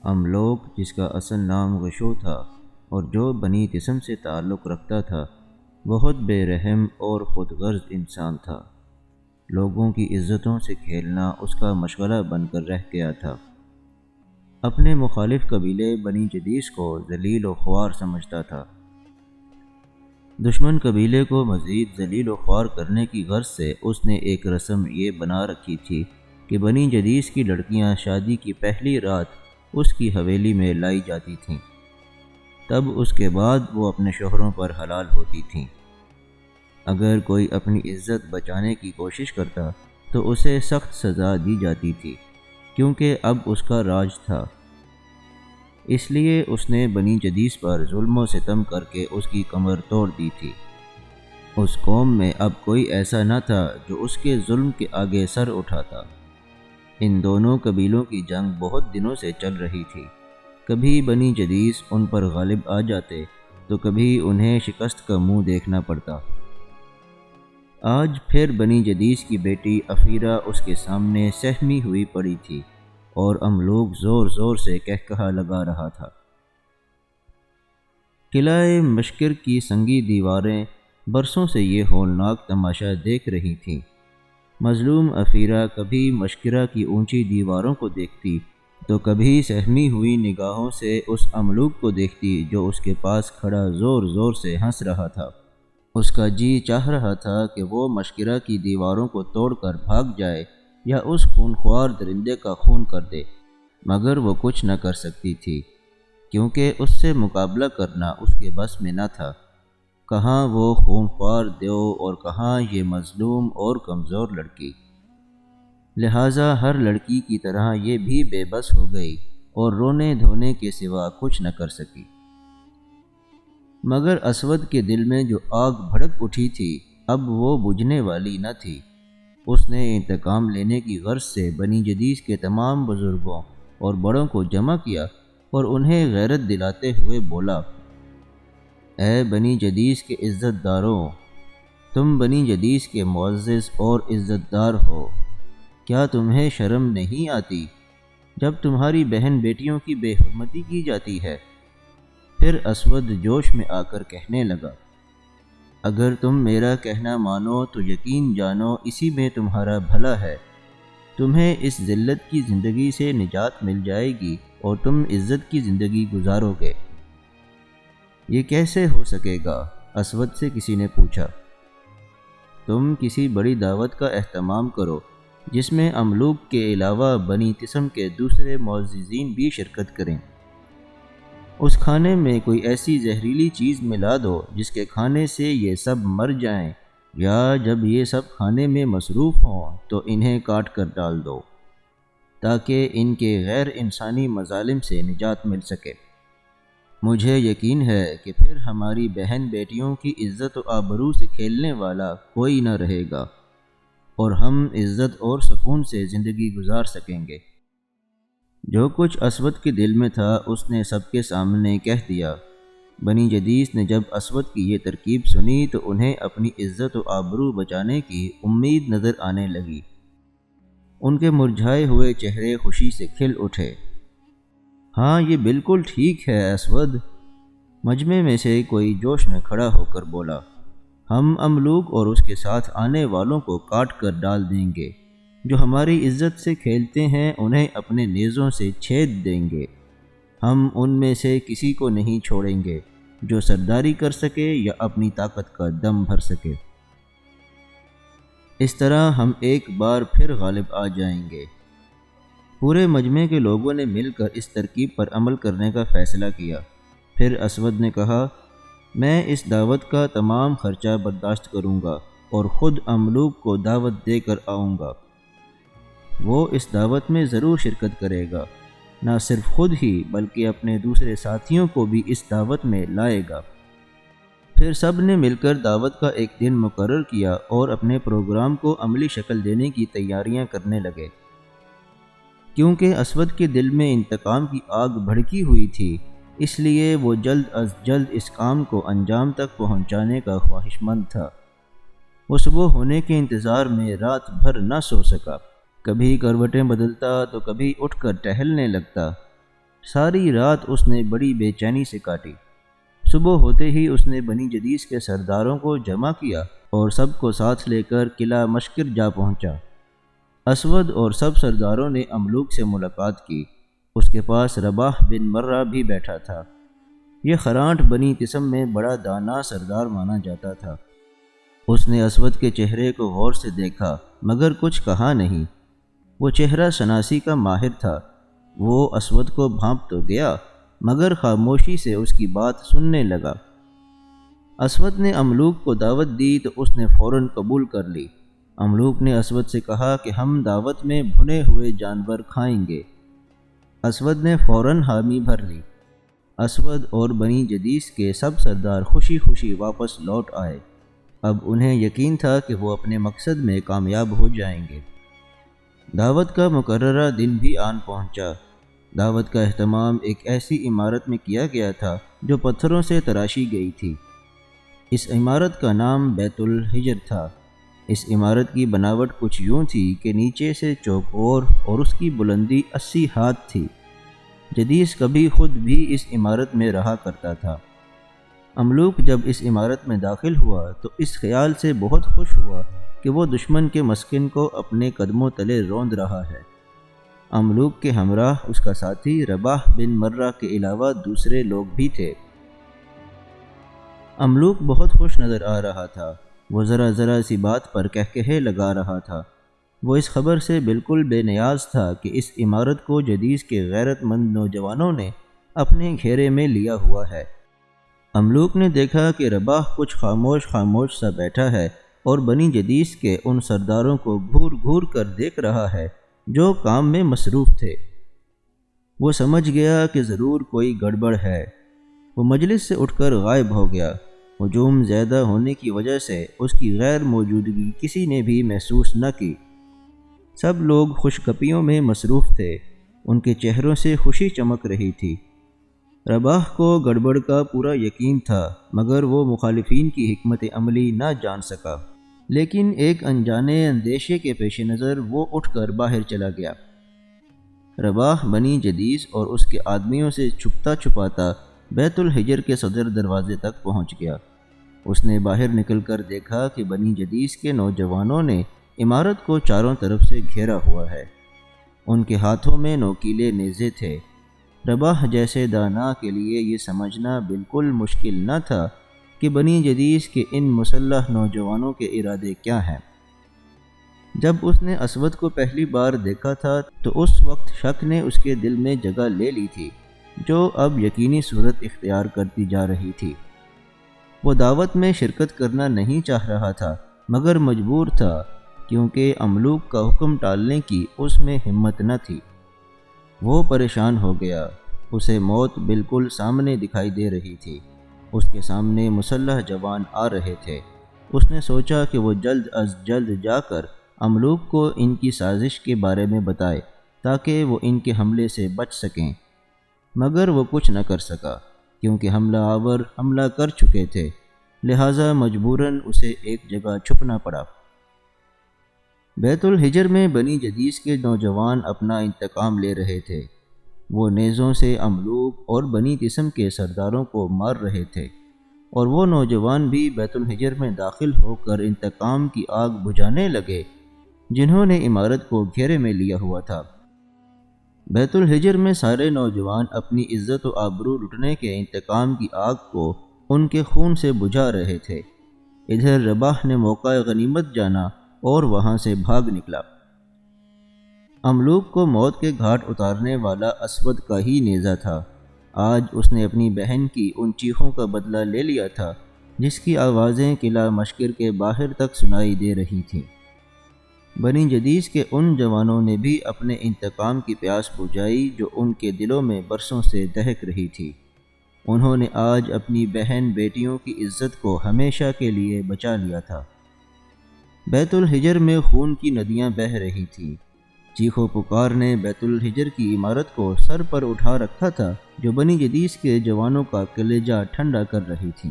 املوک، جس کا اصل نام غشو تھا اور جو بنی تسم سے تعلق رکھتا تھا، بہت بے رحم اور خود غرض انسان تھا۔ لوگوں کی عزتوں سے کھیلنا اس کا مشغلہ بن کر رہ گیا تھا۔ اپنے مخالف قبیلے بنی جدیس کو ذلیل و خوار سمجھتا تھا۔ دشمن قبیلے کو مزید ذلیل و خوار کرنے کی غرض سے اس نے ایک رسم یہ بنا رکھی تھی کہ بنی جدیس کی لڑکیاں شادی کی پہلی رات اس کی حویلی میں لائی جاتی تھیں، تب اس کے بعد وہ اپنے شوہروں پر حلال ہوتی تھیں۔ اگر کوئی اپنی عزت بچانے کی کوشش کرتا تو اسے سخت سزا دی جاتی تھی، کیونکہ اب اس کا راج تھا۔ اس لیے اس نے بنی جدیس پر ظلم و ستم کر کے اس کی کمر توڑ دی تھی۔ اس قوم میں اب کوئی ایسا نہ تھا جو اس کے ظلم کے آگے سر اٹھاتا۔ ان دونوں قبیلوں کی جنگ بہت دنوں سے چل رہی تھی۔ کبھی بنی جدیس ان پر غالب آ جاتے تو کبھی انہیں شکست کا منہ دیکھنا پڑتا۔ آج پھر بنی جدیس کی بیٹی افیرہ اس کے سامنے سہمی ہوئی پڑی تھی اور املوک زور زور سے کہکہا لگا رہا تھا۔ قلعہ مشکر کی سنگی دیواریں برسوں سے یہ ہولناک تماشا دیکھ رہی تھیں۔ مظلوم افیرہ کبھی مشکرہ کی اونچی دیواروں کو دیکھتی تو کبھی سہمی ہوئی نگاہوں سے اس املوک کو دیکھتی جو اس کے پاس کھڑا زور زور سے ہنس رہا تھا۔ اس کا جی چاہ رہا تھا کہ وہ مشکرہ کی دیواروں کو توڑ کر بھاگ جائے یا اس خونخوار درندے کا خون کر دے، مگر وہ کچھ نہ کر سکتی تھی، کیونکہ اس سے مقابلہ کرنا اس کے بس میں نہ تھا۔ کہاں وہ خونخوار دیو اور کہاں یہ مظلوم اور کمزور لڑکی۔ لہٰذا ہر لڑکی کی طرح یہ بھی بے بس ہو گئی اور رونے دھونے کے سوا کچھ نہ کر سکی۔ مگر اسود کے دل میں جو آگ بھڑک اٹھی تھی اب وہ بجھنے والی نہ تھی۔ اس نے انتقام لینے کی غرض سے بنی جدیس کے تمام بزرگوں اور بڑوں کو جمع کیا اور انہیں غیرت دلاتے ہوئے بولا، اے بنی جدیس کے عزت داروں، تم بنی جدیس کے معزز اور عزت دار ہو، کیا تمہیں شرم نہیں آتی جب تمہاری بہن بیٹیوں کی بے حرمتی کی جاتی ہے؟ پھر اسود جوش میں آ کر کہنے لگا، اگر تم میرا کہنا مانو تو یقین جانو اسی میں تمہارا بھلا ہے، تمہیں اس ذلت کی زندگی سے نجات مل جائے گی اور تم عزت کی زندگی گزارو گے۔ یہ کیسے ہو سکے گا؟ اسود سے کسی نے پوچھا۔ تم کسی بڑی دعوت کا اہتمام کرو جس میں املوک کے علاوہ بنی تسم کے دوسرے معززین بھی شرکت کریں۔ اس کھانے میں کوئی ایسی زہریلی چیز ملا دو جس کے کھانے سے یہ سب مر جائیں، یا جب یہ سب کھانے میں مصروف ہوں تو انہیں کاٹ کر ڈال دو، تاکہ ان کے غیر انسانی مظالم سے نجات مل سکے۔ مجھے یقین ہے کہ پھر ہماری بہن بیٹیوں کی عزت و آبرو سے کھیلنے والا کوئی نہ رہے گا اور ہم عزت اور سکون سے زندگی گزار سکیں گے۔ جو کچھ اسود کے دل میں تھا اس نے سب کے سامنے کہہ دیا۔ بنی جدیس نے جب اسود کی یہ ترکیب سنی تو انہیں اپنی عزت و آبرو بچانے کی امید نظر آنے لگی۔ ان کے مرجھائے ہوئے چہرے خوشی سے کھل اٹھے۔ ہاں، یہ بالکل ٹھیک ہے اسود، مجمع میں سے کوئی جوش میں کھڑا ہو کر بولا، ہم املوک اور اس کے ساتھ آنے والوں کو کاٹ کر ڈال دیں گے، جو ہماری عزت سے کھیلتے ہیں انہیں اپنے نیزوں سے چھید دیں گے، ہم ان میں سے کسی کو نہیں چھوڑیں گے جو سرداری کر سکے یا اپنی طاقت کا دم بھر سکے۔ اس طرح ہم ایک بار پھر غالب آ جائیں گے۔ پورے مجمع کے لوگوں نے مل کر اس ترکیب پر عمل کرنے کا فیصلہ کیا۔ پھر اسود نے کہا، میں اس دعوت کا تمام خرچہ برداشت کروں گا اور خود املوک کو دعوت دے کر آؤں گا۔ وہ اس دعوت میں ضرور شرکت کرے گا، نہ صرف خود ہی بلکہ اپنے دوسرے ساتھیوں کو بھی اس دعوت میں لائے گا۔ پھر سب نے مل کر دعوت کا ایک دن مقرر کیا اور اپنے پروگرام کو عملی شکل دینے کی تیاریاں کرنے لگے۔ کیونکہ اسود کے دل میں انتقام کی آگ بھڑکی ہوئی تھی، اس لیے وہ جلد از جلد اس کام کو انجام تک پہنچانے کا خواہش مند تھا۔ وہ صبح ہونے کے انتظار میں رات بھر نہ سو سکا، کبھی کروٹیں بدلتا تو کبھی اٹھ کر ٹہلنے لگتا۔ ساری رات اس نے بڑی بے چینی سے کاٹی۔ صبح ہوتے ہی اس نے بنی جدیس کے سرداروں کو جمع کیا اور سب کو ساتھ لے کر قلعہ مشکر جا پہنچا۔ اسود اور سب سرداروں نے املوک سے ملاقات کی۔ اس کے پاس رباح بن مرہ بھی بیٹھا تھا۔ یہ خرانٹ بنی تسم میں بڑا دانا سردار مانا جاتا تھا۔ اس نے اسود کے چہرے کو غور سے دیکھا مگر کچھ کہا نہیں۔ وہ چہرہ شناسی کا ماہر تھا۔ وہ اسود کو بھانپ تو گیا مگر خاموشی سے اس کی بات سننے لگا۔ اسود نے املوک کو دعوت دی تو اس نے فوراً قبول کر لی۔ املوک نے اسود سے کہا کہ ہم دعوت میں بھنے ہوئے جانور کھائیں گے۔ اسود نے فوراً حامی بھر لی۔ اسود اور بنی جدیس کے سب سردار خوشی خوشی واپس لوٹ آئے۔ اب انہیں یقین تھا کہ وہ اپنے مقصد میں کامیاب ہو جائیں گے۔ دعوت کا مقررہ دن بھی آن پہنچا۔ دعوت کا اہتمام ایک ایسی عمارت میں کیا گیا تھا جو پتھروں سے تراشی گئی تھی۔ اس عمارت کا نام بیت الحجر تھا۔ اس عمارت کی بناوٹ کچھ یوں تھی کہ نیچے سے چوکور اور اس کی بلندی 80 ہاتھ تھی۔ جدیس کبھی خود بھی اس عمارت میں رہا کرتا تھا۔ املوک جب اس عمارت میں داخل ہوا تو اس خیال سے بہت خوش ہوا کہ وہ دشمن کے مسکن کو اپنے قدموں تلے روند رہا ہے۔ املوک کے ہمراہ اس کا ساتھی رباح بن مرہ کے علاوہ دوسرے لوگ بھی تھے۔ املوک بہت خوش نظر آ رہا تھا۔ وہ ذرا ذرا سی بات پر کہکہے لگا رہا تھا۔ وہ اس خبر سے بالکل بے نیاز تھا کہ اس عمارت کو جدیس کے غیرت مند نوجوانوں نے اپنے گھیرے میں لیا ہوا ہے۔ املوک نے دیکھا کہ رباح کچھ خاموش خاموش سا بیٹھا ہے اور بنی جدیس کے ان سرداروں کو گھور گھور کر دیکھ رہا ہے جو کام میں مصروف تھے۔ وہ سمجھ گیا کہ ضرور کوئی گڑبڑ ہے۔ وہ مجلس سے اٹھ کر غائب ہو گیا۔ ہجوم زیادہ ہونے کی وجہ سے اس کی غیر موجودگی کسی نے بھی محسوس نہ کی۔ سب لوگ خوش گپیوں میں مصروف تھے۔ ان کے چہروں سے خوشی چمک رہی تھی۔ رباح کو گڑبڑ کا پورا یقین تھا مگر وہ مخالفین کی حکمت عملی نہ جان سکا۔ لیکن ایک انجانے اندیشے کے پیش نظر وہ اٹھ کر باہر چلا گیا۔ رباح بنی جدیس اور اس کے آدمیوں سے چھپتا چھپاتا بیت الحجر کے صدر دروازے تک پہنچ گیا۔ اس نے باہر نکل کر دیکھا کہ بنی جدیس کے نوجوانوں نے عمارت کو چاروں طرف سے گھیرا ہوا ہے۔ ان کے ہاتھوں میں نوکیلے نیزے تھے۔ رباح جیسے دانا کے لیے یہ سمجھنا بالکل مشکل نہ تھا کہ بنی جدیس کے ان مسلح نوجوانوں کے ارادے کیا ہیں۔ جب اس نے اسود کو پہلی بار دیکھا تھا تو اس وقت شک نے اس کے دل میں جگہ لے لی تھی جو اب یقینی صورت اختیار کرتی جا رہی تھی۔ وہ دعوت میں شرکت کرنا نہیں چاہ رہا تھا مگر مجبور تھا کیونکہ املوک کا حکم ٹالنے کی اس میں ہمت نہ تھی۔ وہ پریشان ہو گیا۔ اسے موت بالکل سامنے دکھائی دے رہی تھی۔ اس کے سامنے مسلح جوان آ رہے تھے۔ اس نے سوچا کہ وہ جلد از جلد جا کر املوک کو ان کی سازش کے بارے میں بتائے تاکہ وہ ان کے حملے سے بچ سکیں، مگر وہ کچھ نہ کر سکا کیونکہ حملہ آور حملہ کر چکے تھے، لہٰذا مجبوراً اسے ایک جگہ چھپنا پڑا۔ بیت الحجر میں بنی جدیس کے نوجوان اپنا انتقام لے رہے تھے۔ وہ نیزوں سے املوک اور بنی تسم کے سرداروں کو مار رہے تھے اور وہ نوجوان بھی بیت الحجر میں داخل ہو کر انتقام کی آگ بجھانے لگے جنہوں نے عمارت کو گھیرے میں لیا ہوا تھا۔ بیت الحجر میں سارے نوجوان اپنی عزت و آبرو لٹنے کے انتقام کی آگ کو ان کے خون سے بجھا رہے تھے۔ ادھر رباح نے موقع غنیمت جانا اور وہاں سے بھاگ نکلا۔ املوک کو موت کے گھاٹ اتارنے والا اسود کا ہی نیزہ تھا۔ آج اس نے اپنی بہن کی ان چیخوں کا بدلہ لے لیا تھا جس کی آوازیں قلعہ مشکر کے باہر تک سنائی دے رہی تھیں۔ بنی جدیس کے ان جوانوں نے بھی اپنے انتقام کی پیاس بجھائی جو ان کے دلوں میں برسوں سے دہک رہی تھی۔ انہوں نے آج اپنی بہن بیٹیوں کی عزت کو ہمیشہ کے لیے بچا لیا تھا۔ بیت الحجر میں خون کی ندیاں بہہ رہی تھیں۔ چیخ و پکار نے بیت الحجر کی عمارت کو سر پر اٹھا رکھا تھا جو بنی جدیس کے جوانوں کا کلیجہ ٹھنڈا کر رہی تھیں۔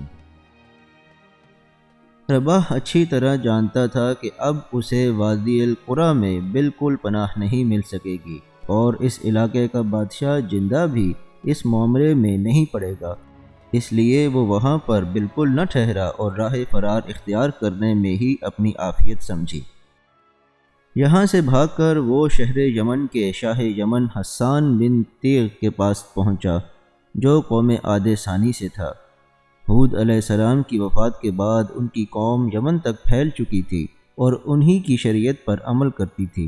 رباح اچھی طرح جانتا تھا کہ اب اسے وادی القریٰ میں بالکل پناہ نہیں مل سکے گی اور اس علاقے کا بادشاہ جندہ بھی اس معاملے میں نہیں پڑے گا، اس لیے وہ وہاں پر بالکل نہ ٹھہرا اور راہ فرار اختیار کرنے میں ہی اپنی عافیت سمجھی۔ یہاں سے بھاگ کر وہ شہر یمن کے شاہ یمن حسان بن تیغ کے پاس پہنچا، جو قوم عاد ثانی سے تھا۔ ہود علیہ السلام کی وفات کے بعد ان کی قوم یمن تک پھیل چکی تھی اور انہی کی شریعت پر عمل کرتی تھی۔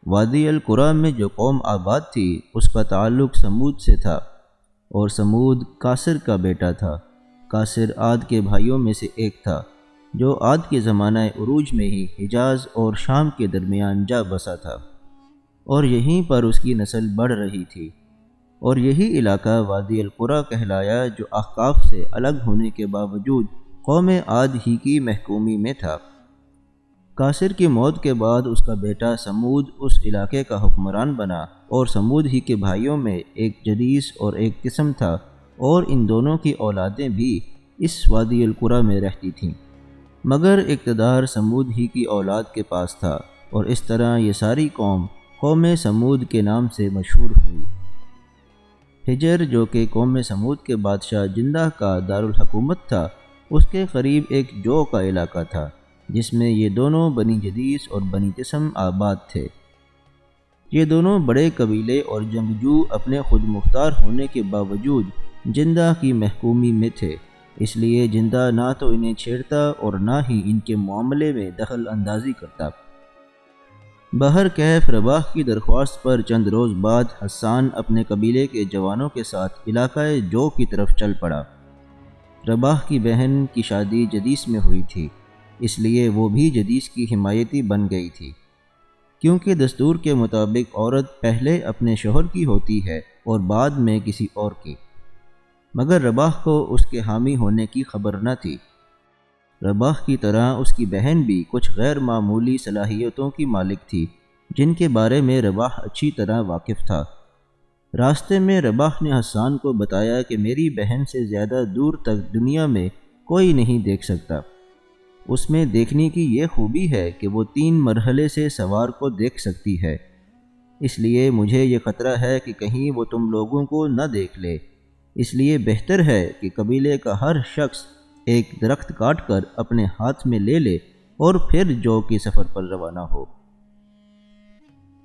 وادی القریٰ میں جو قوم آباد تھی اس کا تعلق سمود سے تھا، اور سمود کاسر کا بیٹا تھا۔ کاسر عاد کے بھائیوں میں سے ایک تھا، جو عاد کے زمانہ عروج میں ہی حجاز اور شام کے درمیان جا بسا تھا، اور یہیں پر اس کی نسل بڑھ رہی تھی، اور یہی علاقہ وادی القریٰ کہلایا، جو احقاف سے الگ ہونے کے باوجود قوم عاد ہی کی محکومی میں تھا۔ کاسر کی موت کے بعد اس کا بیٹا سمود اس علاقے کا حکمران بنا، اور سمود ہی کے بھائیوں میں ایک جدیس اور ایک قسم تھا، اور ان دونوں کی اولادیں بھی اس وادی القریٰ میں رہتی تھیں، مگر اقتدار سمود ہی کی اولاد کے پاس تھا، اور اس طرح یہ ساری قوم سمود کے نام سے مشہور ہوئی۔ حجر جو کہ قوم سمود کے بادشاہ جندہ کا دارالحکومت تھا، اس کے قریب ایک جو کا علاقہ تھا، جس میں یہ دونوں بنی جدیس اور بنی جسم آباد تھے۔ یہ دونوں بڑے قبیلے اور جنگجو اپنے خود مختار ہونے کے باوجود جندہ کی محکومی میں تھے، اس لیے جندہ نہ تو انہیں چھیڑتا اور نہ ہی ان کے معاملے میں دخل اندازی کرتا۔ بہرکیف رباح کی درخواست پر چند روز بعد حسان اپنے قبیلے کے جوانوں کے ساتھ علاقہ جو کی طرف چل پڑا۔ رباح کی بہن کی شادی جدیس میں ہوئی تھی، اس لیے وہ بھی جدیس کی حمایتی بن گئی تھی، کیونکہ دستور کے مطابق عورت پہلے اپنے شوہر کی ہوتی ہے اور بعد میں کسی اور کی، مگر رباح کو اس کے حامی ہونے کی خبر نہ تھی۔ رباح کی طرح اس کی بہن بھی کچھ غیر معمولی صلاحیتوں کی مالک تھی، جن کے بارے میں رباح اچھی طرح واقف تھا۔ راستے میں رباح نے حسان کو بتایا کہ میری بہن سے زیادہ دور تک دنیا میں کوئی نہیں دیکھ سکتا۔ اس میں دیکھنے کی یہ خوبی ہے کہ وہ 3 مرحلے سے سوار کو دیکھ سکتی ہے، اس لیے مجھے یہ خطرہ ہے کہ کہیں وہ تم لوگوں کو نہ دیکھ لے، اس لیے بہتر ہے کہ قبیلے کا ہر شخص ایک درخت کاٹ کر اپنے ہاتھ میں لے لے اور پھر جو کے سفر پر روانہ ہو۔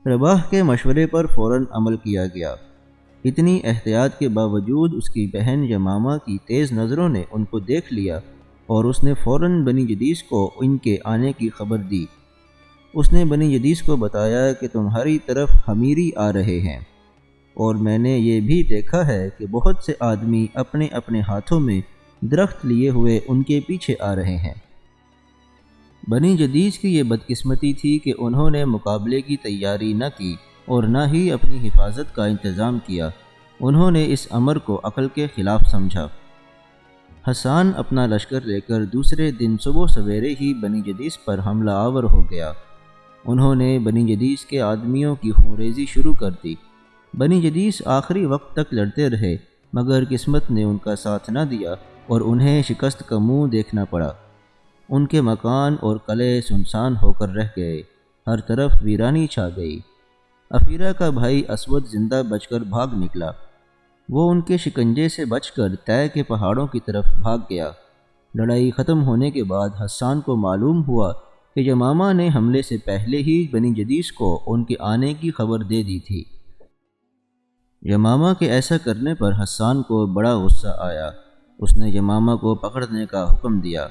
رباح کے مشورے پر فوراً عمل کیا گیا۔ اتنی احتیاط کے باوجود اس کی بہن یمامہ کی تیز نظروں نے ان کو دیکھ لیا، اور اس نے فوراً بنی جدیس کو ان کے آنے کی خبر دی۔ اس نے بنی جدیس کو بتایا کہ تمہاری طرف حمیری آ رہے ہیں، اور میں نے یہ بھی دیکھا ہے کہ بہت سے آدمی اپنے اپنے ہاتھوں میں درخت لیے ہوئے ان کے پیچھے آ رہے ہیں۔ بنی جدیس کی یہ بدقسمتی تھی کہ انہوں نے مقابلے کی تیاری نہ کی اور نہ ہی اپنی حفاظت کا انتظام کیا۔ انہوں نے اس امر کو عقل کے خلاف سمجھا۔ حسان اپنا لشکر لے کر دوسرے دن صبح سویرے ہی بنی جدیس پر حملہ آور ہو گیا۔ انہوں نے بنی جدیس کے آدمیوں کی خونریزی شروع کر دی۔ بنی جدیس آخری وقت تک لڑتے رہے، مگر قسمت نے ان کا ساتھ نہ دیا اور انہیں شکست کا منہ دیکھنا پڑا۔ ان کے مکان اور قلعے سنسان ہو کر رہ گئے، ہر طرف ویرانی چھا گئی۔ افیرہ کا بھائی اسود زندہ بچ کر بھاگ نکلا۔ وہ ان کے شکنجے سے بچ کر طے کے پہاڑوں کی طرف بھاگ گیا۔ لڑائی ختم ہونے کے بعد حسان کو معلوم ہوا کہ یمامہ نے حملے سے پہلے ہی بنی جدیس کو ان کے آنے کی خبر دے دی تھی۔ یمامہ کے ایسا کرنے پر حسان کو بڑا غصہ آیا۔ اس نے یمامہ کو پکڑنے کا حکم دیا۔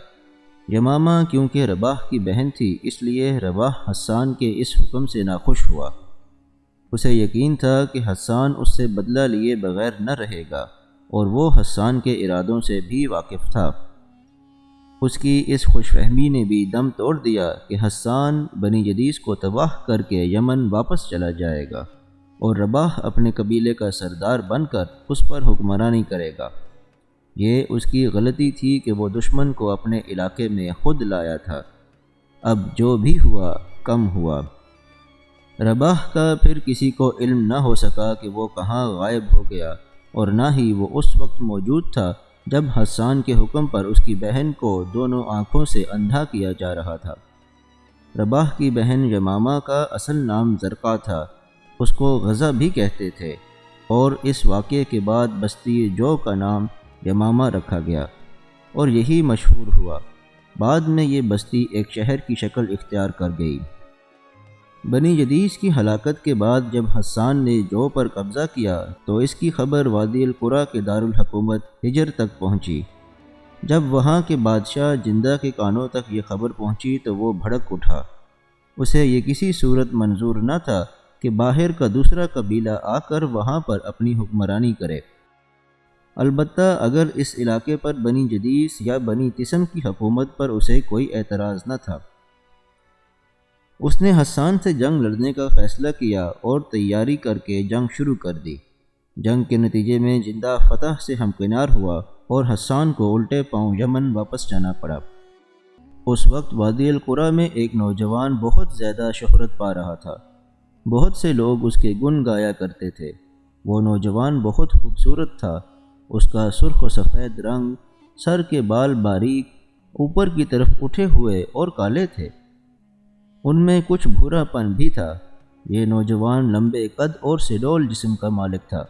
یمامہ کیونکہ رباح کی بہن تھی، اس لیے رباح حسان کے اس حکم سے ناخوش ہوا۔ اسے یقین تھا کہ حسان اس سے بدلہ لیے بغیر نہ رہے گا، اور وہ حسان کے ارادوں سے بھی واقف تھا۔ اس کی اس خوش فہمی نے بھی دم توڑ دیا کہ حسان بنی جدیس کو تباہ کر کے یمن واپس چلا جائے گا، اور رباح اپنے قبیلے کا سردار بن کر اس پر حکمرانی کرے گا۔ یہ اس کی غلطی تھی کہ وہ دشمن کو اپنے علاقے میں خود لایا تھا۔ اب جو بھی ہوا کم ہوا۔ رباح کا پھر کسی کو علم نہ ہو سکا کہ وہ کہاں غائب ہو گیا، اور نہ ہی وہ اس وقت موجود تھا جب حسان کے حکم پر اس کی بہن کو دونوں آنکھوں سے اندھا کیا جا رہا تھا۔ رباح کی بہن یمامہ کا اصل نام زرقا تھا، اس کو غزہ بھی کہتے تھے، اور اس واقعے کے بعد بستی جو کا نام یمامہ رکھا گیا اور یہی مشہور ہوا۔ بعد میں یہ بستی ایک شہر کی شکل اختیار کر گئی۔ بنی جدیس کی ہلاکت کے بعد جب حسان نے جو پر قبضہ کیا تو اس کی خبر وادی القریٰ کے دارالحکومت حجر تک پہنچی۔ جب وہاں کے بادشاہ جندہ کے کانوں تک یہ خبر پہنچی تو وہ بھڑک اٹھا۔ اسے یہ کسی صورت منظور نہ تھا کہ باہر کا دوسرا قبیلہ آ کر وہاں پر اپنی حکمرانی کرے، البتہ اگر اس علاقے پر بنی جدیس یا بنی تسم کی حکومت پر اسے کوئی اعتراض نہ تھا۔ اس نے حسان سے جنگ لڑنے کا فیصلہ کیا اور تیاری کر کے جنگ شروع کر دی۔ جنگ کے نتیجے میں جندہ فتح سے ہمکنار ہوا اور حسان کو الٹے پاؤں یمن واپس جانا پڑا۔ اس وقت وادی القریٰ میں ایک نوجوان بہت زیادہ شہرت پا رہا تھا۔ بہت سے لوگ اس کے گن گایا کرتے تھے۔ وہ نوجوان بہت خوبصورت تھا۔ اس کا سرخ و سفید رنگ، سر کے بال باریک، اوپر کی طرف اٹھے ہوئے اور کالے تھے۔ ان میں کچھ بھورا پن بھی تھا۔ یہ نوجوان لمبے قد اور سڈول جسم کا مالک تھا۔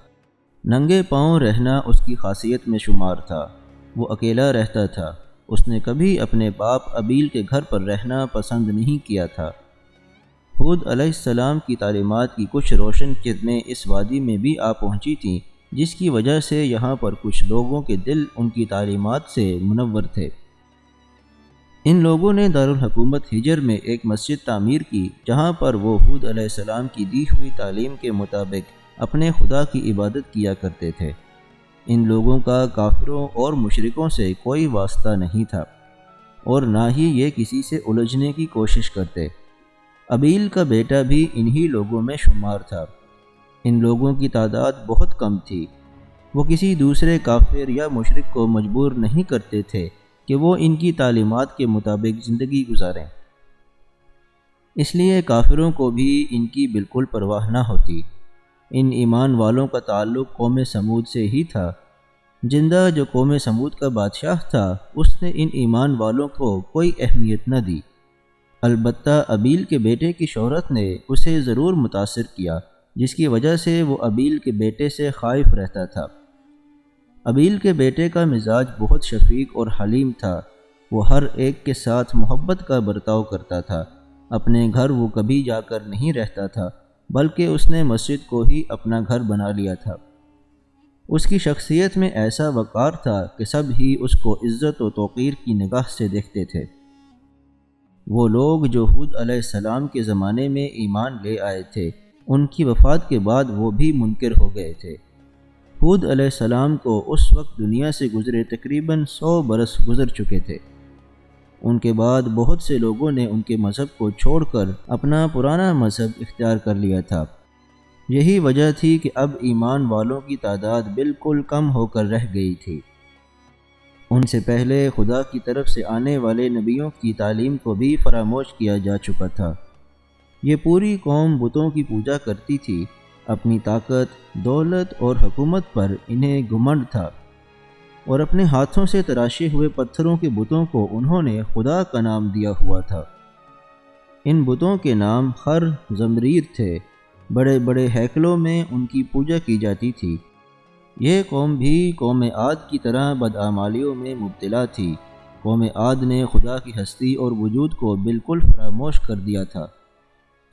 ننگے پاؤں رہنا اس کی خاصیت میں شمار تھا۔ وہ اکیلا رہتا تھا۔ اس نے کبھی اپنے باپ ابیل کے گھر پر رہنا پسند نہیں کیا تھا۔ ہود علیہ السلام کی تعلیمات کی کچھ روشن کرنیں اس وادی میں بھی آ پہنچی تھیں، جس کی وجہ سے یہاں پر کچھ لوگوں کے دل ان کی تعلیمات سے منور تھے۔ ان لوگوں نے دارالحکومت حجر میں ایک مسجد تعمیر کی جہاں پر وہ ہود علیہ السلام کی دی ہوئی تعلیم کے مطابق اپنے خدا کی عبادت کیا کرتے تھے۔ ان لوگوں کا کافروں اور مشرکوں سے کوئی واسطہ نہیں تھا اور نہ ہی یہ کسی سے الجھنے کی کوشش کرتے۔ ابیل کا بیٹا بھی انہی لوگوں میں شمار تھا۔ ان لوگوں کی تعداد بہت کم تھی۔ وہ کسی دوسرے کافر یا مشرک کو مجبور نہیں کرتے تھے کہ وہ ان کی تعلیمات کے مطابق زندگی گزاریں۔ اس لیے کافروں کو بھی ان کی بالکل پرواہ نہ ہوتی۔ ان ایمان والوں کا تعلق قوم سمود سے ہی تھا۔ جندہ جو قوم سمود کا بادشاہ تھا، اس نے ان ایمان والوں کو کوئی اہمیت نہ دی۔ البتہ ابیل کے بیٹے کی شہرت نے اسے ضرور متاثر کیا، جس کی وجہ سے وہ ابیل کے بیٹے سے خائف رہتا تھا۔ ابیل کے بیٹے کا مزاج بہت شفیق اور حلیم تھا۔ وہ ہر ایک کے ساتھ محبت کا برتاؤ کرتا تھا۔ اپنے گھر وہ کبھی جا کر نہیں رہتا تھا، بلکہ اس نے مسجد کو ہی اپنا گھر بنا لیا تھا۔ اس کی شخصیت میں ایسا وقار تھا کہ سب ہی اس کو عزت و توقیر کی نگاہ سے دیکھتے تھے۔ وہ لوگ جو ہود علیہ السلام کے زمانے میں ایمان لے آئے تھے، ان کی وفات کے بعد وہ بھی منکر ہو گئے تھے۔ ہود علیہ السلام کو اس وقت دنیا سے گزرے تقریباً 100 برس گزر چکے تھے۔ ان کے بعد بہت سے لوگوں نے ان کے مذہب کو چھوڑ کر اپنا پرانا مذہب اختیار کر لیا تھا۔ یہی وجہ تھی کہ اب ایمان والوں کی تعداد بالکل کم ہو کر رہ گئی تھی۔ ان سے پہلے خدا کی طرف سے آنے والے نبیوں کی تعلیم کو بھی فراموش کیا جا چکا تھا۔ یہ پوری قوم بتوں کی پوجا کرتی تھی۔ اپنی طاقت، دولت اور حکومت پر انہیں گھمنڈ تھا اور اپنے ہاتھوں سے تراشے ہوئے پتھروں کے بتوں کو انہوں نے خدا کا نام دیا ہوا تھا۔ ان بتوں کے نام خر، زمریر تھے۔ بڑے بڑے ہیکلوں میں ان کی پوجا کی جاتی تھی۔ یہ قوم بھی قوم عاد کی طرح بدعمالیوں میں مبتلا تھی۔ قوم عاد نے خدا کی ہستی اور وجود کو بالکل فراموش کر دیا تھا۔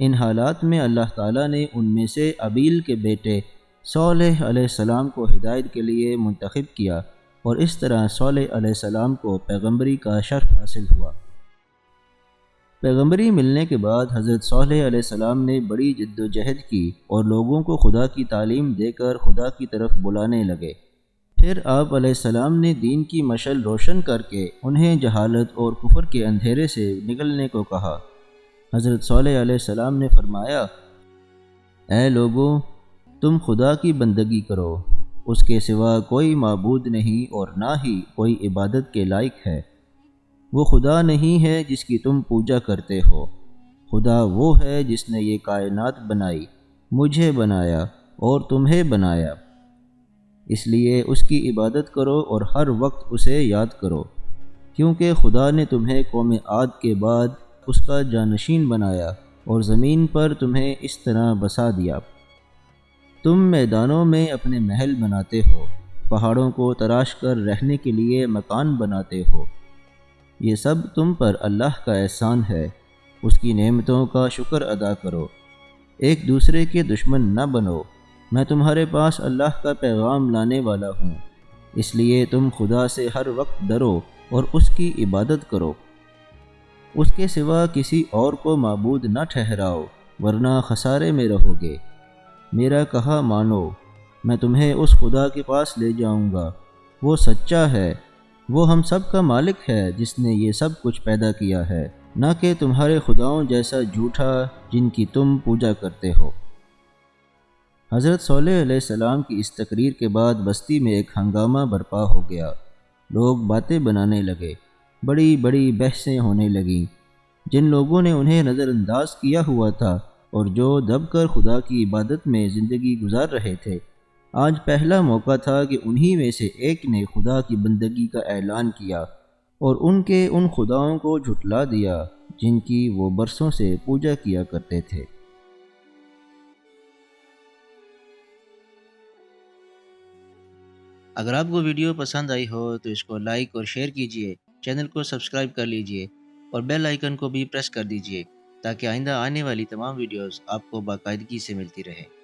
ان حالات میں اللہ تعالیٰ نے ان میں سے ابیل کے بیٹے صالح علیہ السلام کو ہدایت کے لیے منتخب کیا اور اس طرح صالح علیہ السلام کو پیغمبری کا شرف حاصل ہوا۔ پیغمبری ملنے کے بعد حضرت صالح علیہ السلام نے بڑی جد و جہد کی اور لوگوں کو خدا کی تعلیم دے کر خدا کی طرف بلانے لگے۔ پھر آپ علیہ السلام نے دین کی مشعل روشن کر کے انہیں جہالت اور کفر کے اندھیرے سے نکلنے کو کہا۔ حضرت صالح علیہ السلام نے فرمایا، اے لوگو، تم خدا کی بندگی کرو، اس کے سوا کوئی معبود نہیں اور نہ ہی کوئی عبادت کے لائق ہے۔ وہ خدا نہیں ہے جس کی تم پوجا کرتے ہو، خدا وہ ہے جس نے یہ کائنات بنائی، مجھے بنایا اور تمہیں بنایا۔ اس لیے اس کی عبادت کرو اور ہر وقت اسے یاد کرو، کیونکہ خدا نے تمہیں قوم عاد کے بعد اس کا جانشین بنایا اور زمین پر تمہیں اس طرح بسا دیا۔ تم میدانوں میں اپنے محل بناتے ہو، پہاڑوں کو تراش کر رہنے کے لیے مکان بناتے ہو۔ یہ سب تم پر اللہ کا احسان ہے، اس کی نعمتوں کا شکر ادا کرو۔ ایک دوسرے کے دشمن نہ بنو، میں تمہارے پاس اللہ کا پیغام لانے والا ہوں، اس لیے تم خدا سے ہر وقت ڈرو اور اس کی عبادت کرو۔ اس کے سوا کسی اور کو معبود نہ ٹھہراؤ، ورنہ خسارے میں رہو گے۔ میرا کہا مانو، میں تمہیں اس خدا کے پاس لے جاؤں گا، وہ سچا ہے، وہ ہم سب کا مالک ہے جس نے یہ سب کچھ پیدا کیا ہے، نہ کہ تمہارے خداؤں جیسا جھوٹا جن کی تم پوجا کرتے ہو۔ حضرت صالح علیہ السلام کی اس تقریر کے بعد بستی میں ایک ہنگامہ برپا ہو گیا۔ لوگ باتیں بنانے لگے، بڑی بڑی بحثیں ہونے لگیں۔ جن لوگوں نے انہیں نظر انداز کیا ہوا تھا اور جو دب کر خدا کی عبادت میں زندگی گزار رہے تھے، آج پہلا موقع تھا کہ انہی میں سے ایک نے خدا کی بندگی کا اعلان کیا اور ان کے ان خداؤں کو جھٹلا دیا جن کی وہ برسوں سے پوجا کیا کرتے تھے۔ اگر آپ کو ویڈیو پسند آئی ہو تو اس کو لائک اور شیئر کیجیے، چینل کو سبسکرائب کر لیجیے اور بیل آئیکن کو بھی پریس کر دیجیے تاکہ آئندہ آنے والی تمام ویڈیوز آپ کو باقاعدگی سے ملتی رہے۔